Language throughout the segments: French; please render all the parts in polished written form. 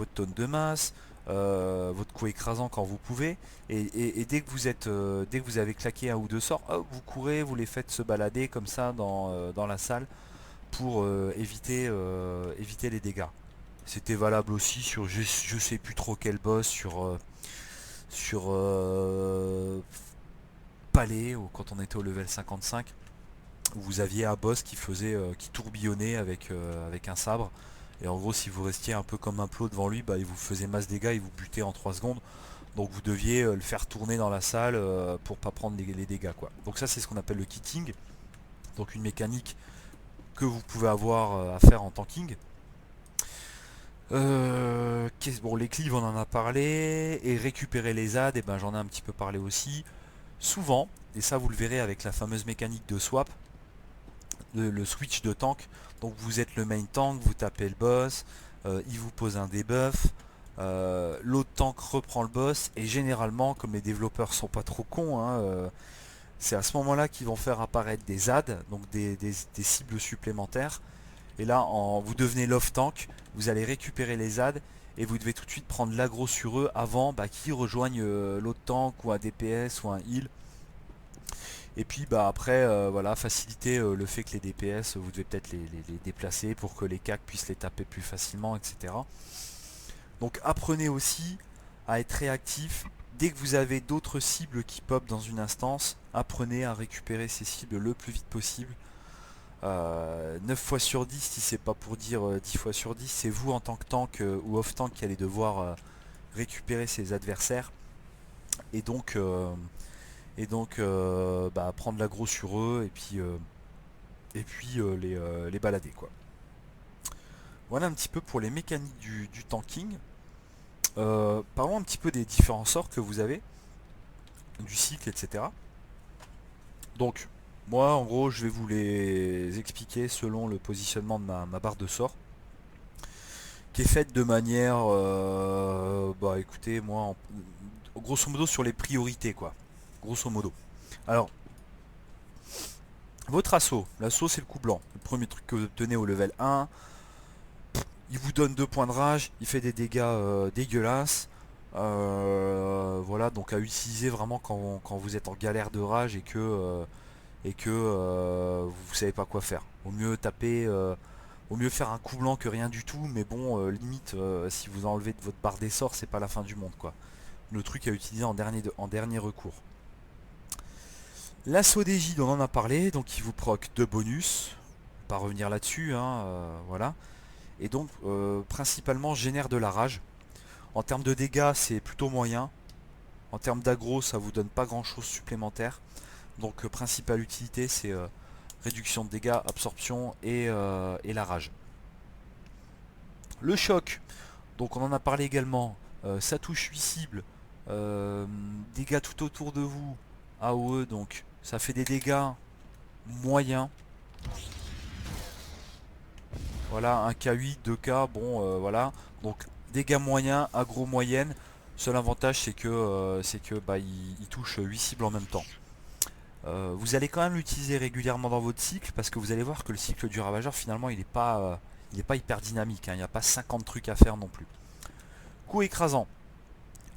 votre tonne de masse, votre coup écrasant quand vous pouvez, et dès que dès que vous avez claqué un ou deux sorts, hop, vous courez, vous les faites se balader comme ça dans la salle pour éviter les dégâts. C'était valable aussi sur je sais plus trop quel boss, sur palais, ou quand on était au level 55, où vous aviez un boss qui tourbillonnait avec un sabre. Et en gros, si vous restiez un peu comme un plot devant lui, bah, il vous faisait masse dégâts, il vous butait en 3 secondes. Donc vous deviez le faire tourner dans la salle pour pas prendre les dégâts, quoi. Donc ça, c'est ce qu'on appelle le kitting. Donc une mécanique que vous pouvez avoir à faire en tanking. Bon, les cleaves, on en a parlé. Et récupérer les adds, et ben, j'en ai un petit peu parlé aussi. Souvent, et ça vous le verrez avec la fameuse mécanique de swap, le switch de tank. Donc vous êtes le main tank, vous tapez le boss, il vous pose un debuff, l'autre tank reprend le boss, et généralement, comme les développeurs sont pas trop cons, hein, c'est à ce moment-là qu'ils vont faire apparaître des adds, donc des cibles supplémentaires. Et là, vous devenez love tank, vous allez récupérer les adds, et vous devez tout de suite prendre l'aggro sur eux avant qu'ils rejoignent l'autre tank ou un DPS ou un heal. Et puis bah après voilà, faciliter le fait que les DPS, vous devez peut-être les déplacer pour que les CAC puissent les taper plus facilement, etc. Donc apprenez aussi à être réactif. Dès que vous avez d'autres cibles qui pop dans une instance, apprenez à récupérer ces cibles le plus vite possible. 9 fois sur 10, si c'est pas pour dire 10 fois sur 10, c'est vous en tant que tank ou off tank qui allez devoir récupérer ces adversaires. Et donc, bah, prendre l'aggro sur eux et puis les balader, quoi. Voilà un petit peu pour les mécaniques du tanking. Parlons un petit peu des différents sorts que vous avez, du cycle, etc. Donc, moi, en gros, je vais vous les expliquer selon le positionnement de ma barre de sorts, qui est faite de manière, bah écoutez, moi, grosso modo sur les priorités, quoi. Grosso modo. Alors, votre assaut, l'assaut c'est le coup blanc, le premier truc que vous obtenez au level 1. Il vous donne 2 points de rage, il fait des dégâts dégueulasses. Voilà, donc à utiliser vraiment quand vous êtes en galère de rage et que vous savez pas quoi faire. Au mieux faire un coup blanc que rien du tout, mais bon, limite, si vous enlevez de votre barre des sorts, c'est pas la fin du monde, quoi. Le truc à utiliser en dernier recours. L'assaut des Gilles, on en a parlé, donc il vous proc 2 bonus. Pas revenir là-dessus, hein, voilà. Et donc, principalement, génère de la rage. En termes de dégâts, c'est plutôt moyen. En termes d'aggro, ça vous donne pas grand chose supplémentaire. Donc, principale utilité, c'est réduction de dégâts, absorption et la rage. Le choc, donc on en a parlé également. Ça touche 8 cibles. Dégâts tout autour de vous. AOE, donc ça fait des dégâts moyens. Voilà, un K8, 2K, bon, voilà. Donc dégâts moyens, aggro moyenne. Seul avantage, c'est que bah, il touche 8 cibles en même temps. Vous allez quand même l'utiliser régulièrement dans votre cycle, parce que vous allez voir que le cycle du ravageur, finalement, il est pas hyper dynamique, hein. Il n'y a pas 50 trucs à faire non plus. Coup écrasant.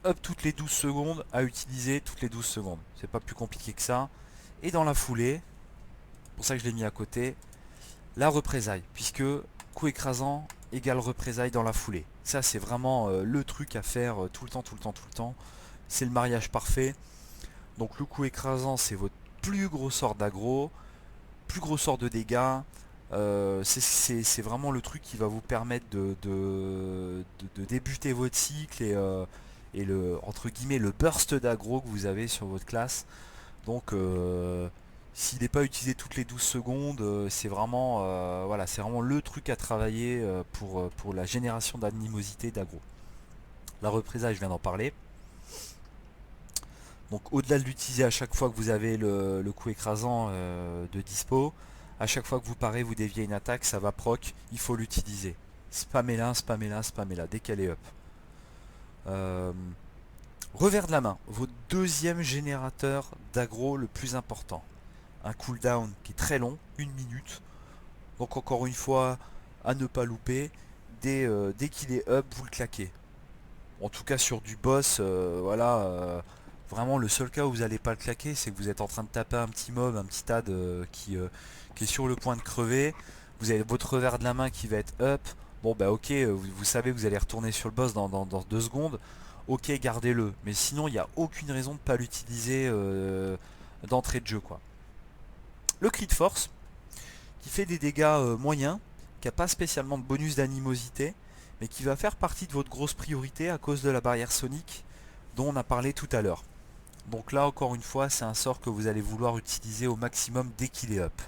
Up toutes les 12 secondes, à utiliser toutes les 12 secondes. C'est pas plus compliqué que ça. Et dans la foulée, pour ça que je l'ai mis à côté, la représaille, puisque coup écrasant égale représaille dans la foulée. Ça, c'est vraiment le truc à faire tout le temps, tout le temps, tout le temps. C'est le mariage parfait. Donc le coup écrasant, c'est votre plus gros sort d'aggro, plus gros sort de dégâts. C'est vraiment le truc qui va vous permettre de débuter votre cycle et le, entre guillemets, le burst d'aggro que vous avez sur votre classe. Donc s'il n'est pas utilisé toutes les 12 secondes, voilà, c'est vraiment le truc à travailler pour la génération d'animosité d'aggro. La représaille, je viens d'en parler. Donc au-delà de l'utiliser à chaque fois que vous avez le coup écrasant de dispo, à chaque fois que vous parez, vous déviez une attaque, ça va proc, il faut l'utiliser. Spammez-la, spammez-la, spammez-la, dès qu'elle est up. Euh, Revers de la main, votre deuxième générateur d'aggro le plus important. Un cooldown qui est très long, 1 minute. Donc encore une fois, à ne pas louper. dès qu'il est up, vous le claquez. En tout cas sur du boss, voilà, vraiment le seul cas où vous n'allez pas le claquer, c'est que vous êtes en train de taper un petit mob, un petit tad qui est sur le point de crever. Vous avez votre revers de la main qui va être up. Bon bah ok, vous savez que vous allez retourner sur le boss dans 2 secondes. Ok, gardez-le. Mais sinon, il n'y a aucune raison de ne pas l'utiliser d'entrée de jeu, quoi. Le crit de force, qui fait des dégâts moyens, qui n'a pas spécialement de bonus d'animosité, mais qui va faire partie de votre grosse priorité à cause de la barrière sonique dont on a parlé tout à l'heure. Donc là, encore une fois, c'est un sort que vous allez vouloir utiliser au maximum dès qu'il est up.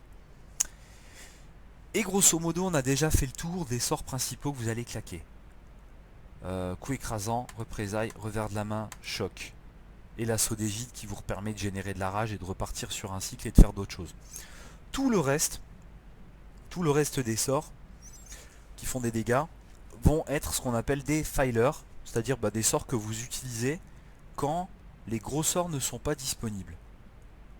Et grosso modo, on a déjà fait le tour des sorts principaux que vous allez claquer. Coup écrasant, représailles, revers de la main, choc. Et l'assaut d'égide qui vous permet de générer de la rage et de repartir sur un cycle et de faire d'autres choses. Tout le reste des sorts qui font des dégâts vont être ce qu'on appelle des filers, c'est-à-dire des sorts que vous utilisez quand les gros sorts ne sont pas disponibles.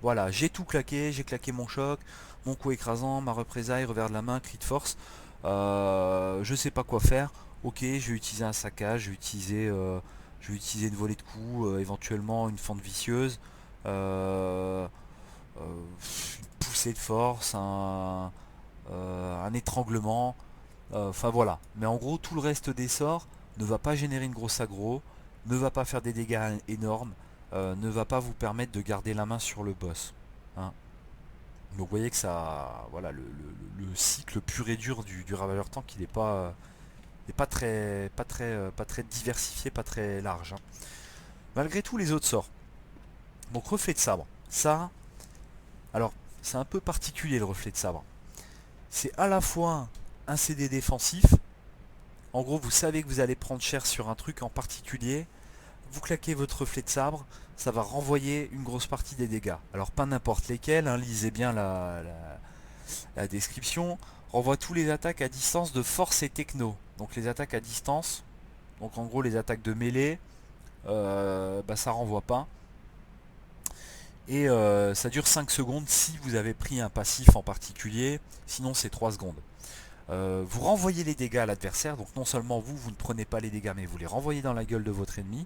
Voilà, j'ai tout claqué, j'ai claqué mon choc, mon coup écrasant, ma représaille, revers de la main, cri de force. Je sais pas quoi faire. Ok, je vais utiliser un saccage, je vais utiliser une volée de coups, éventuellement une fente vicieuse, une poussée de force, un étranglement. Enfin voilà. Mais en gros, tout le reste des sorts ne va pas générer une grosse aggro, ne va pas faire des dégâts énormes, ne va pas vous permettre de garder la main sur le boss. Hein. Donc vous voyez que ça, voilà, le cycle pur et dur du ravageur tank, il n'est pas très diversifié, pas très large. Hein. Malgré tout les autres sorts. Donc reflet de sabre. Ça, alors c'est un peu particulier le reflet de sabre. C'est à la fois un CD défensif. En gros, vous savez que vous allez prendre cher sur un truc en particulier. Vous claquez votre reflet de sabre, ça va renvoyer une grosse partie des dégâts. Alors pas n'importe lesquels, hein, lisez bien la description. Renvoie tous les attaques à distance de force et techno. Donc les attaques à distance, donc en gros les attaques de mêlée, ça renvoie pas. Et ça dure 5 secondes si vous avez pris un passif en particulier, sinon c'est 3 secondes. Vous renvoyez les dégâts à l'adversaire, donc non seulement vous ne prenez pas les dégâts, mais vous les renvoyez dans la gueule de votre ennemi.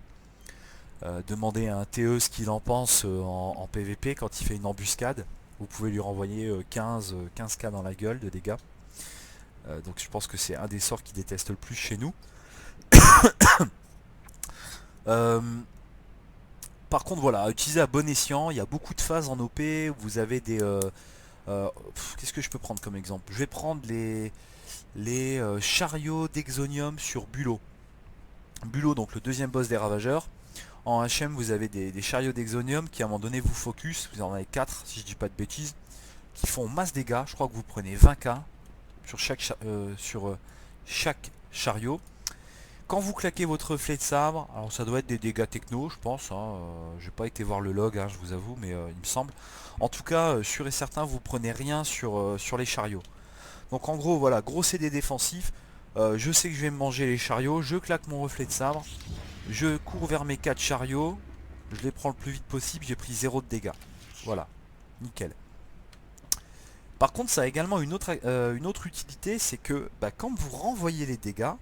Demandez à un TE ce qu'il en pense en PVP quand il fait une embuscade. Vous pouvez lui renvoyer 15k dans la gueule de dégâts. Donc je pense que c'est un des sorts qui déteste le plus chez nous. Par contre voilà, à utiliser à bon escient, il y a beaucoup de phases en OP, vous avez des... qu'est-ce que je peux prendre comme exemple? Je vais prendre les chariots d'Exonium sur Bulot. Bulot, donc le deuxième boss des ravageurs. En HM, vous avez des chariots d'Exonium qui à un moment donné vous focus, vous en avez 4 si je dis pas de bêtises, qui font masse dégâts, je crois que vous prenez 20k sur chaque chariot. Quand vous claquez votre reflet de sabre, alors ça doit être des dégâts techno je pense, hein, j'ai pas été voir le log, hein, je vous avoue, mais il me semble. En tout cas, sûr et certain, vous prenez rien sur les chariots. Donc en gros, voilà, gros CD défensif, je sais que je vais me manger les chariots, je claque mon reflet de sabre, je cours vers mes 4 chariots, je les prends le plus vite possible, j'ai pris 0 de dégâts. Voilà, nickel. Par contre, ça a également une autre utilité, c'est que quand vous renvoyez les dégâts,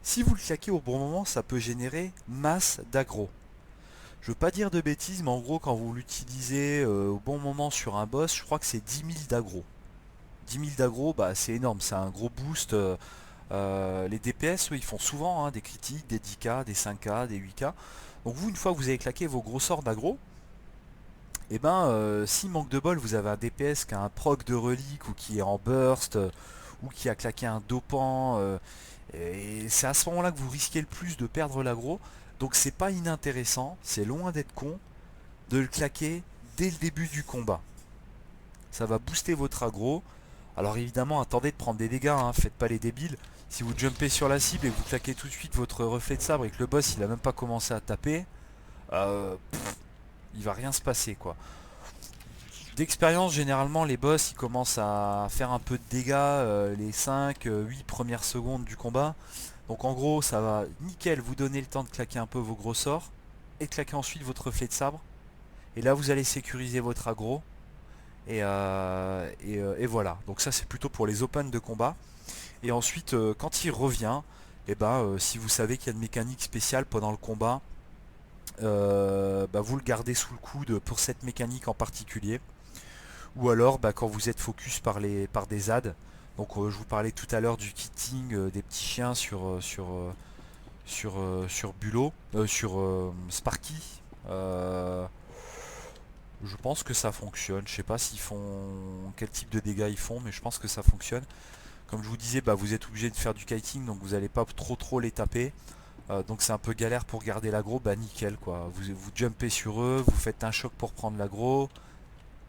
si vous le claquez au bon moment, ça peut générer masse d'aggro. Je veux pas dire de bêtises, mais en gros, quand vous l'utilisez au bon moment sur un boss, je crois que c'est 10 000 d'aggro. 10 000 d'aggro, c'est énorme, c'est un gros boost. Les DPS, eux, ils font souvent des critiques, des 10k, des 5k, des 8k. Donc vous, une fois que vous avez claqué vos gros sorts d'aggro, et si manque de bol, vous avez un DPS qui a un proc de relique ou qui est en burst, ou qui a claqué un dopant, et c'est à ce moment-là que vous risquez le plus de perdre l'aggro. Donc c'est pas inintéressant, c'est loin d'être con, de le claquer dès le début du combat. Ça va booster votre aggro. Alors évidemment, attendez de prendre des dégâts, hein, faites pas les débiles. Si vous jumpez sur la cible et que vous claquez tout de suite votre reflet de sabre et que le boss il a même pas commencé à taper, il va rien se passer quoi. D'expérience, généralement les boss ils commencent à faire un peu de dégâts les 5-8 premières secondes du combat. Donc en gros ça va nickel vous donner le temps de claquer un peu vos gros sorts et de claquer ensuite votre reflet de sabre. Et là vous allez sécuriser votre aggro. Et voilà, donc ça c'est plutôt pour les open de combat. Et ensuite, quand il revient, et ben, si vous savez qu'il y a une mécanique spéciale pendant le combat, bah, vous le gardez sous le coude pour cette mécanique en particulier. Ou alors bah, quand vous êtes focus par des ZAD. Donc je vous parlais tout à l'heure du kitting des petits chiens sur Bulot, sur Sparky. Euh, je pense que ça fonctionne. Je sais pas s'ils font quel type de dégâts ils font, mais je pense que ça fonctionne. Comme je vous disais, bah, vous êtes obligé de faire du kiting, donc vous n'allez pas trop les taper. Donc c'est un peu galère pour garder l'aggro, bah nickel quoi. Vous jumpez sur eux, vous faites un choc pour prendre l'aggro,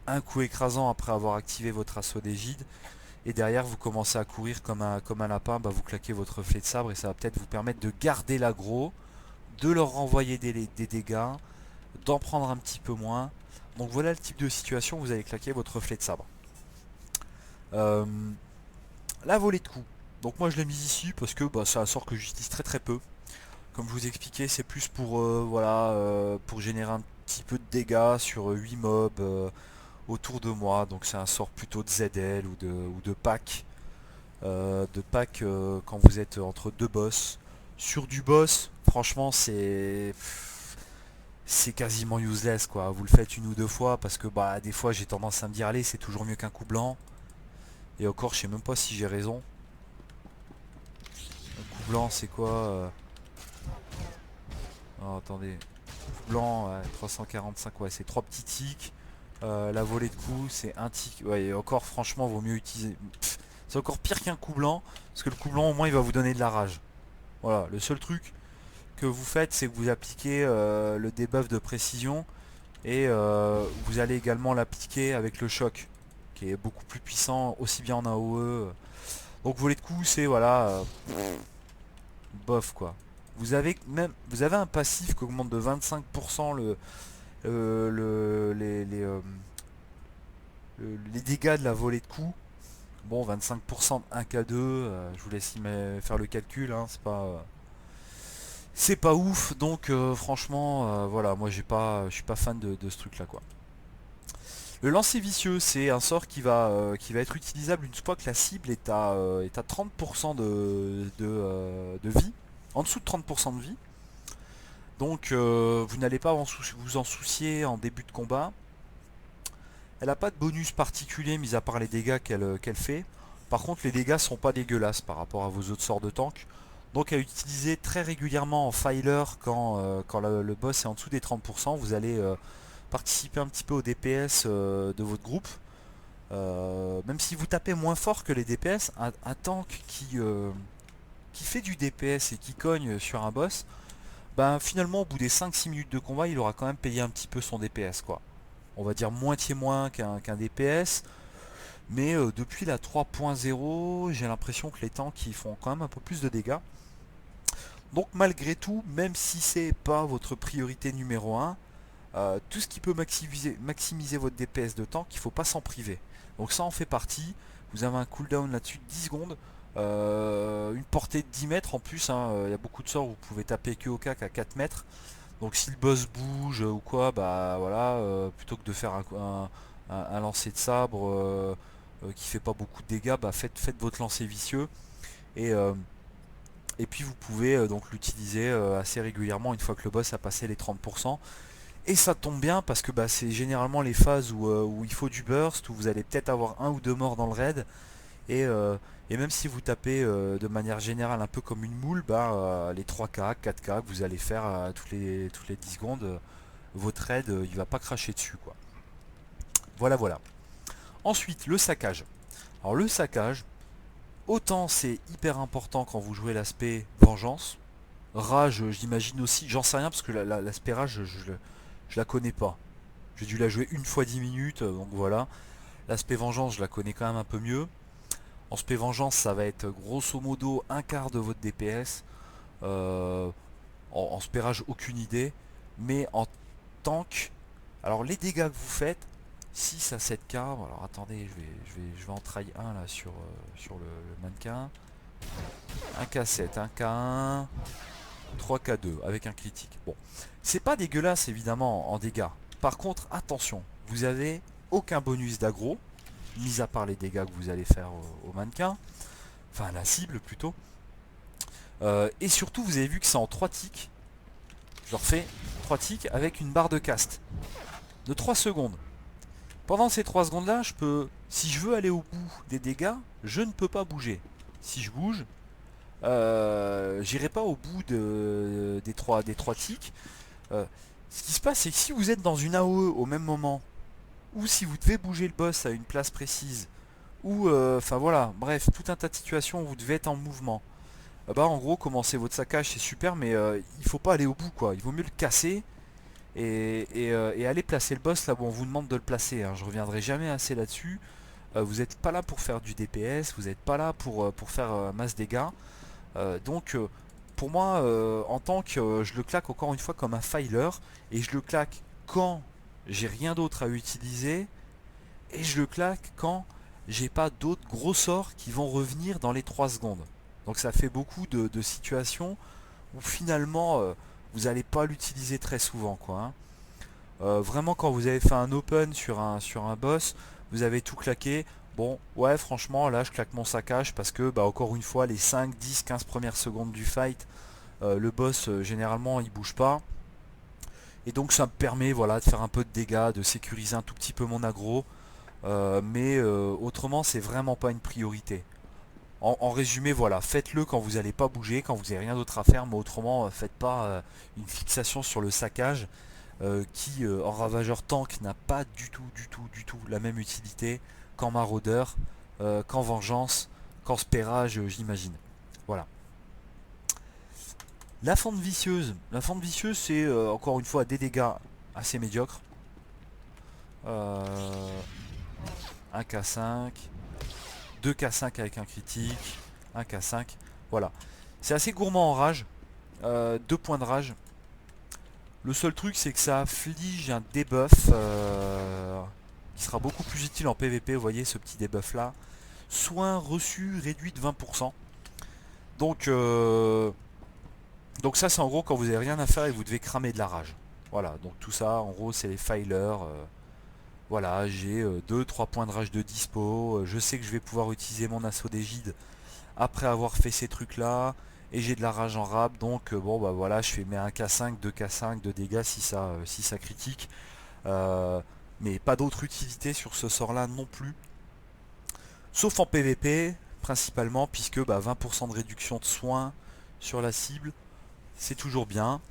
un coup écrasant après avoir activé votre assaut d'égide, et derrière vous commencez à courir comme un lapin, bah, vous claquez votre reflet de sabre et ça va peut-être vous permettre de garder l'aggro, de leur renvoyer des dégâts, d'en prendre un petit peu moins. Donc voilà le type de situation où vous allez claquer votre reflet de sabre. Euh, la volée de coups. Donc moi je l'ai mise ici parce que bah, c'est un sort que j'utilise très peu. Comme je vous expliquais, c'est plus pour, voilà, pour générer un petit peu de dégâts sur 8 mobs autour de moi. Donc c'est un sort plutôt de ZL ou de pack. Quand vous êtes entre deux boss. Sur du boss, franchement c'est quasiment useless quoi. Vous le faites une ou deux fois parce que bah des fois j'ai tendance à me dire allez c'est toujours mieux qu'un coup blanc. Et encore je sais même pas si j'ai raison. Un coup blanc c'est quoi oh, attendez. Blanc, ouais, 345, ouais, c'est 3 petits tics. La volée de coups, c'est un tic. Ouais, et encore, franchement, vaut mieux utiliser. C'est encore pire qu'un coup blanc, parce que le coup blanc, au moins, il va vous donner de la rage. Voilà, le seul truc que vous faites, c'est que vous appliquez le debuff de précision, et vous allez également l'appliquer avec le choc, qui est beaucoup plus puissant, aussi bien en AOE. Donc, volée de coups, c'est voilà, bof quoi. Vous avez un passif qui augmente de 25% les dégâts de la volée de coups. Bon, 25% de 1K2, je vous laisse faire le calcul, hein, c'est pas ouf, donc franchement, voilà, moi je suis pas fan de ce truc là quoi. Le lancer vicieux, c'est un sort qui va être utilisable une fois que la cible est à 30% de vie, en dessous de 30% de vie. Donc vous n'allez pas vous en soucier en début de combat. Elle n'a pas de bonus particulier mis à part les dégâts qu'elle fait. Par contre les dégâts sont pas dégueulasses par rapport à vos autres sorts de tank. Donc à utiliser très régulièrement en filer quand le boss est en dessous des 30%. Vous allez participer un petit peu au DPS de votre groupe. Même si vous tapez moins fort que les DPS, un tank qui fait du DPS et qui cogne sur un boss, ben finalement au bout des 5-6 minutes de combat il aura quand même payé un petit peu son DPS quoi. On va dire moitié moins qu'un DPS. Mais depuis la 3.0, j'ai l'impression que les tanks ils font quand même un peu plus de dégâts. Donc malgré tout, même si c'est pas votre priorité numéro un, tout ce qui peut maximiser votre DPS de tank, il faut pas s'en priver. Donc ça en fait partie. Vous avez un cooldown là-dessus de 10 secondes. Une portée de 10 mètres en plus. Il y a beaucoup de sorts où vous pouvez taper que au cac à 4 mètres. Donc si le boss bouge ou quoi, bah voilà, plutôt que de faire un lancer de sabre qui fait pas beaucoup de dégâts, bah faites votre lancer vicieux. Et, euh, et puis vous pouvez donc l'utiliser assez régulièrement une fois que le boss a passé les 30%. Et ça tombe bien parce que bah, c'est généralement les phases où il faut du burst, où vous allez peut-être avoir un ou deux morts dans le raid. Et, euh, et même si vous tapez de manière générale un peu comme une moule, bah, les 3K, 4K que vous allez faire toutes les 10 secondes, votre raid il va pas cracher dessus quoi. Voilà voilà. Ensuite le saccage. Alors le saccage, autant c'est hyper important quand vous jouez l'aspect vengeance. Rage j'imagine aussi, j'en sais rien parce que l'aspect rage je la connais pas. J'ai dû la jouer une fois 10 minutes, donc voilà. L'aspect vengeance je la connais quand même un peu mieux. En spé vengeance, ça va être grosso modo un quart de votre DPS. Euh, en spé rage, aucune idée. Mais en tank, alors les dégâts que vous faites, 6 à 7k. Alors attendez, je vais en try un là sur le mannequin. 1k7, 1k1, 3k2 avec un critique. Bon, c'est pas dégueulasse évidemment en dégâts. Par contre, attention, vous avez aucun bonus d'aggro, mis à part les dégâts que vous allez faire au mannequin. enfin la cible plutôt. Et surtout vous avez vu que c'est en 3 ticks. Je refais 3 ticks avec une barre de cast de 3 secondes. Pendant ces 3 secondes là, je peux, si je veux aller au bout des dégâts, je ne peux pas bouger. Si je bouge, j'irai pas au bout des 3 ticks. Ce qui se passe, c'est que si vous êtes dans une AOE au même moment, ou si vous devez bouger le boss à une place précise, ou enfin voilà, bref, tout un tas de situations où vous devez être en mouvement, bah en gros, commencer votre saccage c'est super, mais il faut pas aller au bout quoi. Il vaut mieux le casser et aller placer le boss là où on vous demande de le placer, hein. Je reviendrai jamais assez là-dessus. Vous n'êtes pas là pour faire du DPS, vous n'êtes pas là pour faire masse dégâts. Donc pour moi, en tant que je le claque encore une fois comme un filer, et je le claque quand j'ai rien d'autre à utiliser, et je le claque quand j'ai pas d'autres gros sorts qui vont revenir dans les 3 secondes. Donc ça fait beaucoup de situations où finalement vous n'allez pas l'utiliser très souvent quoi, hein. Vraiment quand vous avez fait un open sur un boss, vous avez tout claqué. Bon, ouais, franchement, là je claque mon saccage parce que, bah, encore une fois, les 5, 10, 15 premières secondes du fight, le boss généralement il bouge pas. Et donc ça me permet, voilà, de faire un peu de dégâts, de sécuriser un tout petit peu mon aggro. Mais autrement, c'est vraiment pas une priorité. En résumé, voilà, faites-le quand vous n'allez pas bouger, quand vous n'avez rien d'autre à faire, mais autrement, faites pas une fixation sur le saccage qui, en ravageur tank, n'a pas du tout la même utilité qu'en maraudeur, qu'en vengeance, qu'en spérage, j'imagine. Voilà. La fente vicieuse, c'est encore une fois des dégâts assez médiocres. Euh, 1K5, 2K5 avec un critique, 1K5, voilà. C'est assez gourmand en rage, 2 points de rage. Le seul truc c'est que ça afflige un debuff qui sera beaucoup plus utile en PvP, vous voyez ce petit debuff là. Soin reçu réduit de 20%. Donc, donc ça c'est en gros quand vous avez rien à faire et vous devez cramer de la rage. Voilà, donc tout ça en gros c'est les filers. Voilà, j'ai 2-3 points de rage de dispo. Je sais que je vais pouvoir utiliser mon assaut d'égide après avoir fait ces trucs là. Et j'ai de la rage en rab, donc bon bah voilà, je fais mes 1K5, 2K5 de dégâts si ça critique. Mais pas d'autre utilité sur ce sort là non plus. Sauf en PvP, principalement, puisque bah, 20% de réduction de soins sur la cible, c'est toujours bien.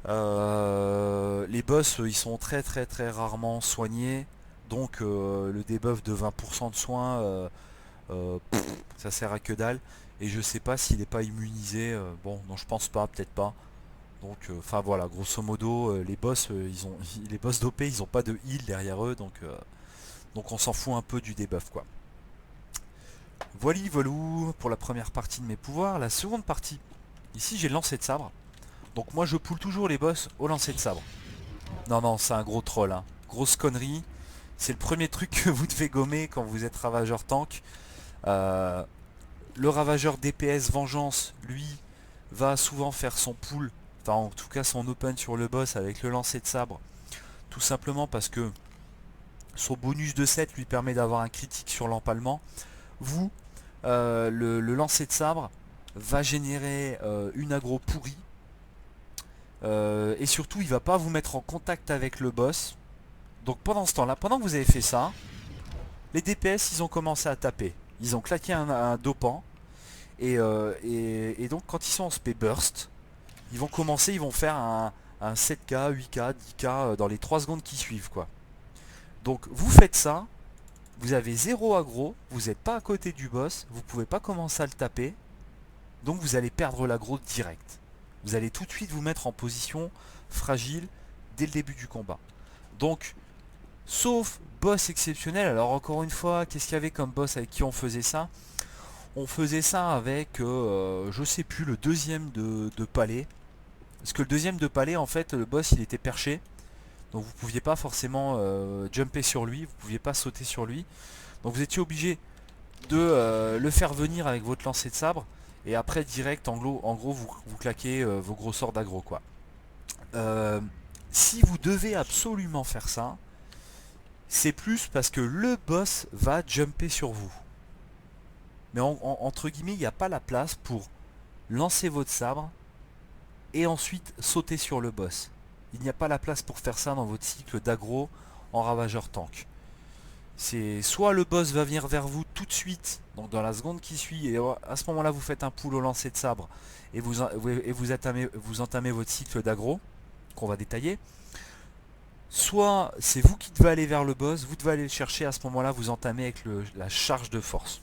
Les boss, ils sont très rarement soignés. Donc le debuff de 20% de soins, ça sert à que dalle. Et je sais pas s'il n'est pas immunisé. Bon, non, je pense pas, peut-être pas. Donc, enfin voilà, grosso modo, les boss, les boss d'OP, ils ont pas de heal derrière eux, donc on s'en fout un peu du debuff, quoi. Voili voilou pour la première partie de mes pouvoirs. La seconde partie, ici j'ai le lancer de sabre. Donc moi je poule toujours les boss au lancer de sabre. Non, non, c'est un gros troll, hein. Grosse connerie. C'est le premier truc que vous devez gommer quand vous êtes ravageur tank. Euh, le ravageur DPS vengeance, lui, va souvent faire son pull, enfin en tout cas son open sur le boss avec le lancer de sabre. Tout simplement parce que son bonus de 7 lui permet d'avoir un critique sur l'empalement. Vous, le lancer de sabre va générer une aggro pourrie. Et surtout, il va pas vous mettre en contact avec le boss. Donc pendant ce temps-là, pendant que vous avez fait ça, les DPS, ils ont commencé à taper. Ils ont claqué un dopant. Et donc quand ils sont en spé burst, ils vont commencer, ils vont faire un 7K, 8K, 10K dans les 3 secondes qui suivent, quoi. Donc vous faites ça, vous avez 0 aggro, vous n'êtes pas à côté du boss, vous pouvez pas commencer à le taper, donc vous allez perdre l'aggro direct. Vous allez tout de suite vous mettre en position fragile dès le début du combat. Donc, sauf boss exceptionnel, alors encore une fois, qu'est-ce qu'il y avait comme boss avec qui on faisait ça? On faisait ça avec, je sais plus, le deuxième de palais. Parce que le deuxième de palais, en fait, le boss il était perché. Donc vous pouviez pas forcément jumper sur lui, vous pouviez pas sauter sur lui. Donc vous étiez obligé de le faire venir avec votre lancer de sabre. Et après direct, en gros vous claquez vos gros sorts d'aggro, quoi. Euh, si vous devez absolument faire ça, c'est plus parce que le boss va jumper sur vous. Mais entre guillemets, il n'y a pas la place pour lancer votre sabre et ensuite sauter sur le boss. Il n'y a pas la place pour faire ça dans votre cycle d'aggro en ravageur tank. C'est soit le boss va venir vers vous tout de suite, donc dans la seconde qui suit, et à ce moment-là vous faites un pull au lancer de sabre et vous entamez votre cycle d'aggro qu'on va détailler. Soit c'est vous qui devez aller vers le boss, vous devez aller le chercher, à ce moment-là vous entamez avec la charge de force.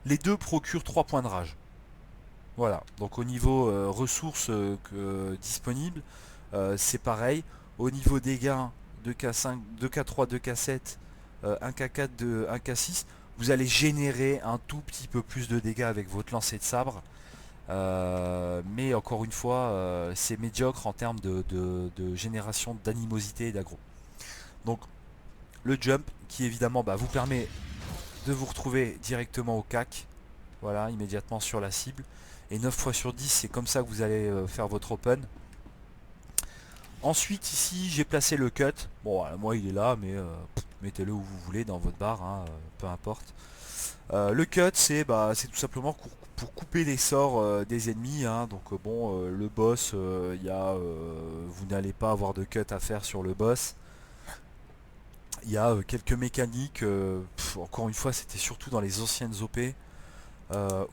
Les deux procurent 3 points de rage. Voilà, donc au niveau ressources disponibles, c'est pareil. Au niveau dégâts, 2K5, 2K3, 2K7, 1K4, 1K6, vous allez générer un tout petit peu plus de dégâts avec votre lancer de sabre. Mais encore une fois, c'est médiocre en termes de génération d'animosité et d'aggro. Donc le jump qui évidemment vous permet de vous retrouver directement au CAC, voilà, immédiatement sur la cible. Et 9 fois sur 10, c'est comme ça que vous allez faire votre open. Ensuite, ici, j'ai placé le cut. Bon, moi, il est là, mais mettez-le où vous voulez, dans votre barre, hein, peu importe. Le cut, c'est tout simplement pour couper les sorts des ennemis. Hein. Donc, le boss, vous n'allez pas avoir de cut à faire sur le boss. Il y a quelques mécaniques. Encore une fois, c'était surtout dans les anciennes OP.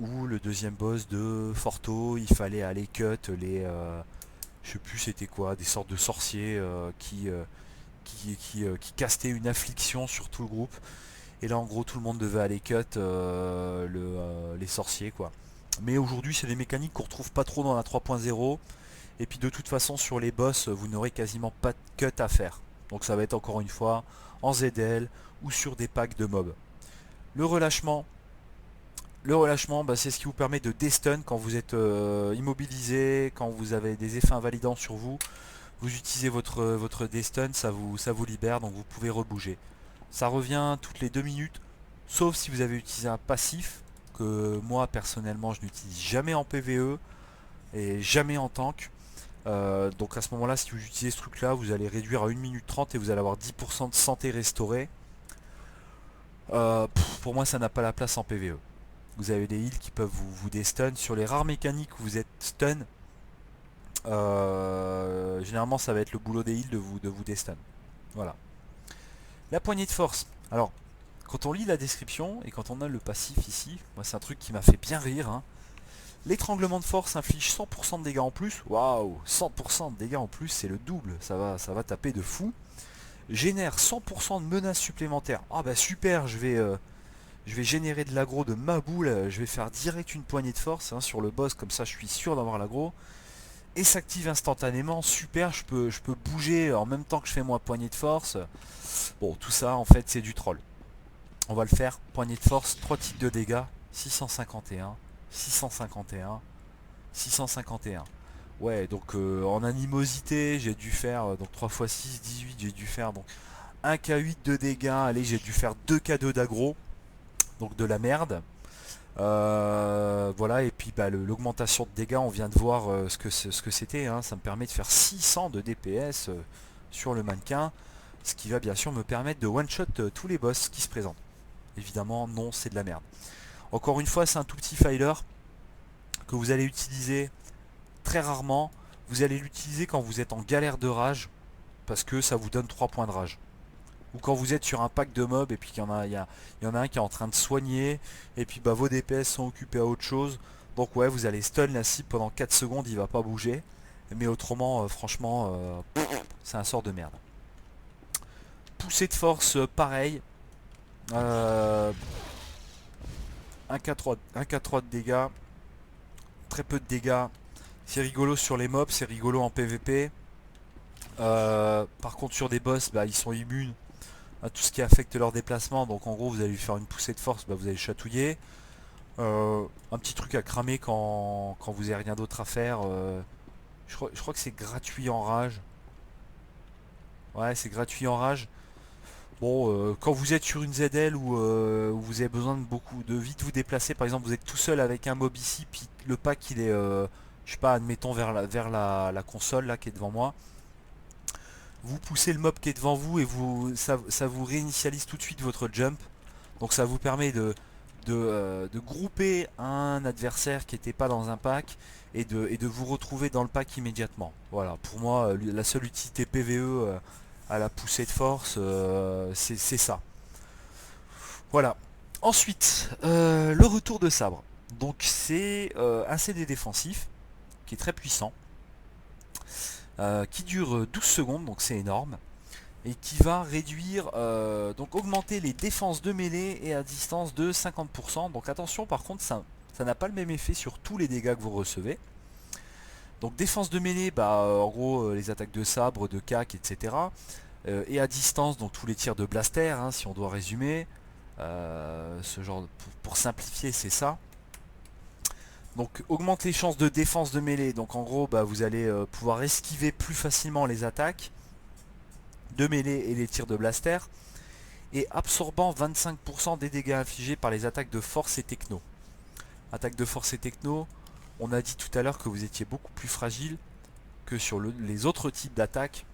Où le deuxième boss de Forto, il fallait aller cut les je sais plus c'était quoi, des sortes de sorciers qui castaient une affliction sur tout le groupe. Et là en gros tout le monde devait aller cut les sorciers quoi. Mais aujourd'hui c'est des mécaniques qu'on retrouve pas trop dans la 3.0. Et puis de toute façon sur les boss vous n'aurez quasiment pas de cut à faire. Donc ça va être encore une fois en ZL ou sur des packs de mobs. Le relâchement, c'est ce qui vous permet de destun quand vous êtes immobilisé, quand vous avez des effets invalidants sur vous. Vous utilisez votre destun, ça vous libère, donc vous pouvez rebouger. Ça revient toutes les 2 minutes, sauf si vous avez utilisé un passif, que moi personnellement je n'utilise jamais en PvE et jamais en tank. Donc à ce moment là, si vous utilisez ce truc là, vous allez réduire à 1 minute 30 et vous allez avoir 10% de santé restaurée. Pour moi ça n'a pas la place en PvE. Vous avez des heals qui peuvent vous destun. Sur les rares mécaniques où vous êtes stun, généralement ça va être le boulot des heals de vous destun. Voilà. La poignée de force. Alors, quand on lit la description et quand on a le passif ici, moi c'est un truc qui m'a fait bien rire. Hein. L'étranglement de force inflige 100% de dégâts en plus. Waouh, 100% de dégâts en plus, c'est le double. Ça va taper de fou. Génère 100% de menaces supplémentaires. Ah bah super, je vais générer de l'aggro de ma boule, je vais faire direct une poignée de force hein, sur le boss, comme ça je suis sûr d'avoir l'aggro. Et s'active instantanément, super, je peux bouger en même temps que je fais moi poignée de force. Bon, tout ça en fait c'est du troll. On va le faire, poignée de force, 3 tics de dégâts, 651, 651, 651. Ouais, donc en animosité, j'ai dû faire, donc 3 x 6, 18, j'ai dû faire donc 1k8 de dégâts, allez j'ai dû faire 2k2 d'aggro. Donc de la merde. Voilà, et puis l'augmentation de dégâts, on vient de voir ce que c'était. Hein. Ça me permet de faire 600 de DPS sur le mannequin. Ce qui va bien sûr me permettre de one-shot tous les boss qui se présentent. Évidemment, non, c'est de la merde. Encore une fois, c'est un tout petit filer que vous allez utiliser très rarement. Vous allez l'utiliser quand vous êtes en galère de rage, parce que ça vous donne 3 points de rage. Ou quand vous êtes sur un pack de mobs et puis qu'il y en a un qui est en train de soigner et puis vos DPS sont occupés à autre chose. Donc ouais, vous allez stun la cible pendant 4 secondes, il va pas bouger. Mais autrement, franchement, c'est un sort de merde. Poussée de force, pareil. 1k3, 1k3 de dégâts. Très peu de dégâts. C'est rigolo sur les mobs, c'est rigolo en PvP. Par contre sur des boss, ils sont immunes à tout ce qui affecte leur déplacement. Donc en gros vous allez lui faire une poussée de force, vous allez le chatouiller. Un petit truc à cramer quand vous n'avez rien d'autre à faire. Je crois que c'est gratuit en rage. Ouais, c'est gratuit en rage. Bon, quand vous êtes sur une ZL où vous avez besoin de vite vous déplacer, par exemple vous êtes tout seul avec un mob ici, puis le pack il est, je sais pas, admettons vers la console là qui est devant moi. Vous poussez le mob qui est devant vous et ça vous réinitialise tout de suite votre jump. Donc ça vous permet de grouper un adversaire qui n'était pas dans un pack et de vous retrouver dans le pack immédiatement. Voilà, pour moi, la seule utilité PvE à la poussée de force, c'est ça. Voilà. Ensuite, le retour de sabre. Donc c'est un CD défensif qui est très puissant, qui dure 12 secondes, donc c'est énorme, et qui va réduire, donc augmenter les défenses de mêlée et à distance de 50%. Donc attention, par contre, ça n'a pas le même effet sur tous les dégâts que vous recevez. Donc défense de mêlée, en gros les attaques de sabre, de cac, etc. Et à distance, donc tous les tirs de blaster, hein, si on doit résumer. Ce genre pour simplifier, c'est ça. Donc augmente les chances de défense de mêlée. Donc en gros, vous allez pouvoir esquiver plus facilement les attaques de mêlée et les tirs de blaster. Et absorbant 25% des dégâts infligés par les attaques de force et techno. Attaques de force et techno, on a dit tout à l'heure que vous étiez beaucoup plus fragile que sur les autres types d'attaques.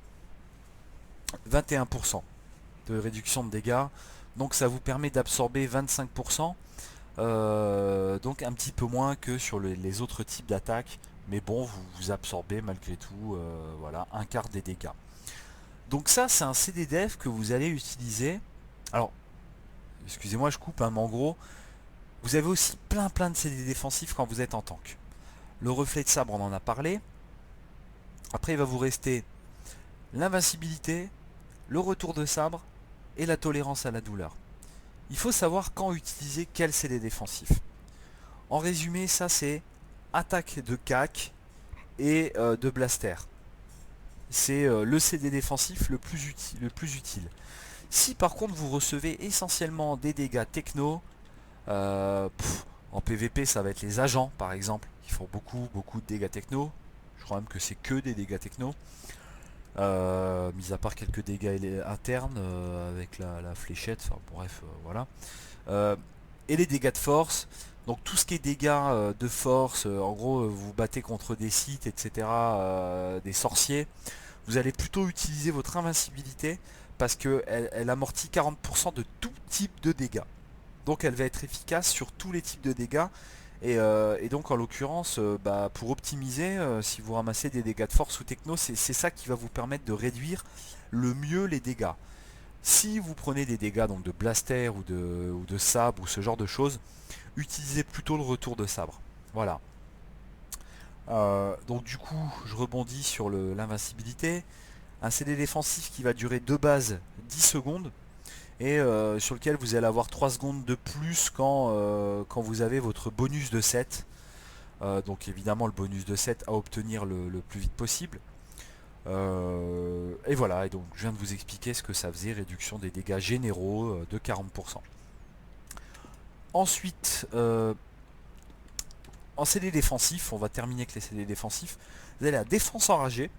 21% de réduction de dégâts. Donc ça vous permet d'absorber 25%. Donc un petit peu moins que sur les autres types d'attaques. Mais bon, vous absorbez malgré tout voilà, un quart des dégâts. Donc ça, c'est un CD def que vous allez utiliser. Alors, excusez-moi, je coupe, hein, mais en gros, vous avez aussi plein de CD défensifs quand vous êtes en tank. Le reflet de sabre, on en a parlé. Après, il va vous rester l'invincibilité, le retour de sabre et la tolérance à la douleur. Il faut savoir quand utiliser quel CD défensif. En résumé, ça c'est attaque de cac et de blaster. C'est le CD défensif le plus utile. Si par contre vous recevez essentiellement des dégâts techno, en PVP ça va être les agents par exemple, qui font beaucoup de dégâts techno. Je crois même que c'est que des dégâts techno. Mis à part quelques dégâts internes avec la fléchette, enfin bref, voilà. Et les dégâts de force, donc tout ce qui est dégâts de force, en gros vous battez contre des sites, etc., des sorciers, vous allez plutôt utiliser votre invincibilité parce qu'elle amortit 40% de tout type de dégâts. Donc elle va être efficace sur tous les types de dégâts. Et donc en l'occurrence, pour optimiser, si vous ramassez des dégâts de force ou techno, c'est ça qui va vous permettre de réduire le mieux les dégâts. Si vous prenez des dégâts donc de blaster ou de sabre ou ce genre de choses, utilisez plutôt le retour de sabre. Voilà. Donc du coup, je rebondis sur l'invincibilité. Un CD défensif qui va durer de base 10 secondes et sur lequel vous allez avoir 3 secondes de plus quand vous avez votre bonus de 7. Donc évidemment le bonus de 7 à obtenir le plus vite possible. Et voilà, et donc je viens de vous expliquer ce que ça faisait, réduction des dégâts généraux de 40%. Ensuite, en CD défensif, on va terminer avec les CD défensifs, vous avez la défense enragée.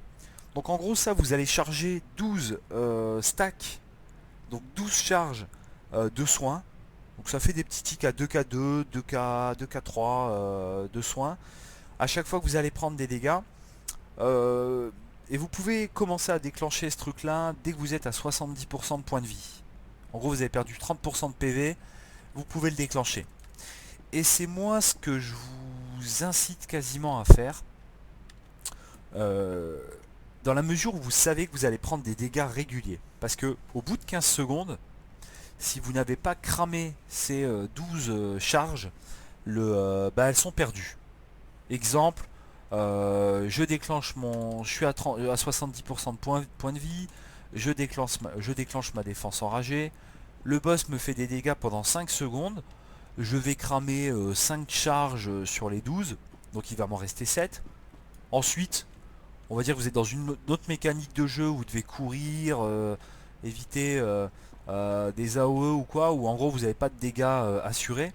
Donc en gros ça, vous allez charger 12 stacks, donc 12 charges de soins. Donc ça fait des petits tics à 2K2, 2K, 2K3 de soins. À chaque fois que vous allez prendre des dégâts, et vous pouvez commencer à déclencher ce truc là dès que vous êtes à 70% de points de vie. En gros vous avez perdu 30% de PV, vous pouvez le déclencher. Et c'est moi ce que je vous incite quasiment à faire. Dans la mesure où vous savez que vous allez prendre des dégâts réguliers. Parce que au bout de 15 secondes, si vous n'avez pas cramé ces 12 charges, elles sont perdues. Exemple, je déclenche je suis à 70% de points de vie, je déclenche ma défense enragée, le boss me fait des dégâts pendant 5 secondes, je vais cramer 5 charges sur les 12, donc il va m'en rester 7. Ensuite, on va dire que vous êtes dans une autre mécanique de jeu où vous devez courir, éviter des AOE ou quoi, où en gros vous n'avez pas de dégâts assurés.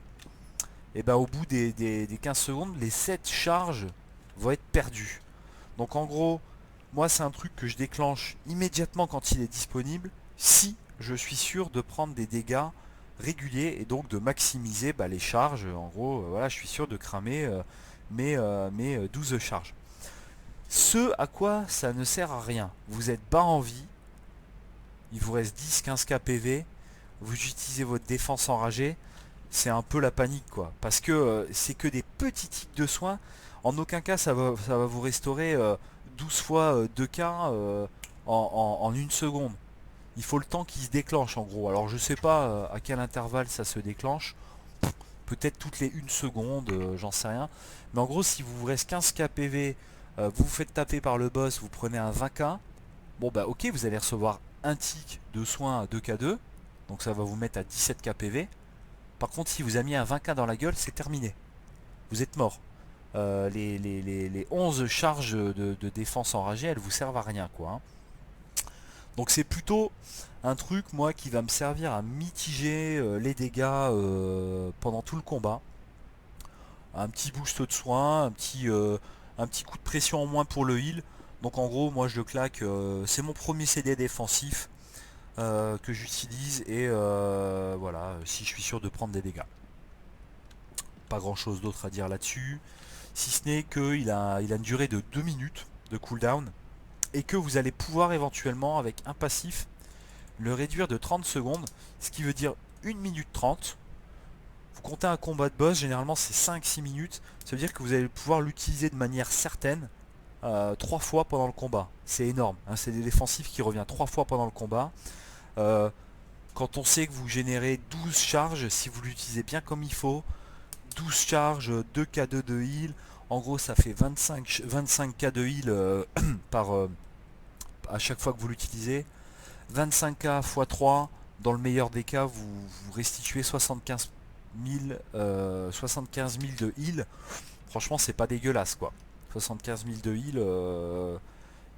Et au bout des 15 secondes, les 7 charges vont être perdues. Donc en gros, moi c'est un truc que je déclenche immédiatement quand il est disponible, si je suis sûr de prendre des dégâts réguliers et donc de maximiser les charges. En gros, voilà, je suis sûr de cramer mes 12 charges. Ce à quoi ça ne sert à rien. Vous êtes bas en vie, il vous reste 10-15 KPV, vous utilisez votre défense enragée, c'est un peu la panique quoi. Parce que c'est que des petits tics de soins. En aucun cas ça va vous restaurer 12 fois 2K en une seconde. Il faut le temps qu'il se déclenche en gros. Alors je sais pas à quel intervalle ça se déclenche. Peut-être toutes les 1 seconde, j'en sais rien. Mais en gros si vous vous reste 15K PV, vous vous faites taper par le boss, vous prenez un 20K. Bon bah ok, vous allez recevoir un tic de soin à 2K2. Donc ça va vous mettre à 17K PV. Par contre, si vous avez mis un 20K dans la gueule, c'est terminé. Vous êtes mort. Les 11 charges de défense enragée, elles vous servent à rien, quoi. Hein. Donc c'est plutôt un truc, moi, qui va me servir à mitiger les dégâts pendant tout le combat. Un petit boost de soin, un petit coup de pression en moins pour le heal. Donc en gros, moi je le claque. C'est mon premier CD défensif que j'utilise et voilà, si je suis sûr de prendre des dégâts. Pas grand chose d'autre à dire là-dessus, si ce n'est qu'il a une durée de 2 minutes de cooldown et que vous allez pouvoir éventuellement avec un passif le réduire de 30 secondes, ce qui veut dire 1 minute 30. Vous comptez un combat de boss, généralement c'est 5-6 minutes, ça veut dire que vous allez pouvoir l'utiliser de manière certaine 3 fois pendant le combat. C'est énorme, hein, c'est des défensifs qui revient 3 fois pendant le combat. Euh, Quand on sait que vous générez 12 charges, si vous l'utilisez bien comme il faut, 12 charges, 2K2 de heal. En gros, ça fait 25K de heal par, à chaque fois que vous l'utilisez. 25K x 3, dans le meilleur des cas, vous restituez 75 000 de heal. Franchement, c'est pas dégueulasse quoi. 75 000 de heal,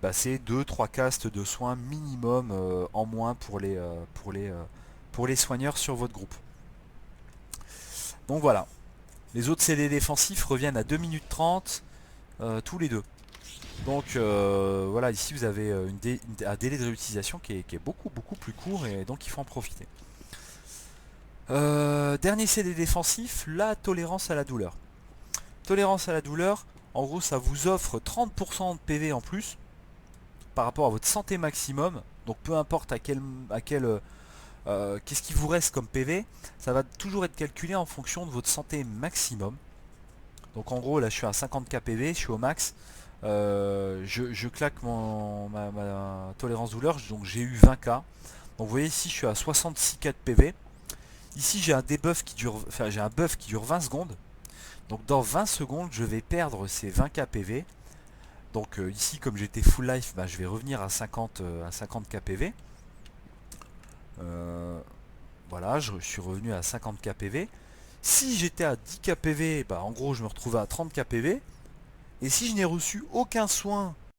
bah, c'est 2-3 castes de soins minimum en moins pour les soigneurs sur votre groupe. Donc voilà. Les autres CD défensifs reviennent à 2 minutes 30 tous les deux. Donc voilà, ici vous avez un délai de réutilisation qui est beaucoup plus court et donc il faut en profiter. Dernier CD défensif, la tolérance à la douleur. Tolérance à la douleur, en gros ça vous offre 30% de PV en plus par rapport à votre santé maximum. Donc peu importe qu'est-ce qui vous reste comme PV, ça va toujours être calculé en fonction de votre santé maximum. Donc en gros là je suis à 50K PV, je suis au max. Je claque ma tolérance douleur, donc j'ai eu 20K. Donc vous voyez ici je suis à 66K de PV. Ici j'ai un debuff qui dure, enfin j'ai un buff qui dure 20 secondes. Donc dans 20 secondes je vais perdre ces 20K PV. Donc ici comme j'étais full life, bah, je vais revenir à 50K PV. Voilà, je suis revenu à 50K PV. Si j'étais à 10K PV, bah, en gros je me retrouvais à 30K PV. Et si je n'ai reçu aucun soin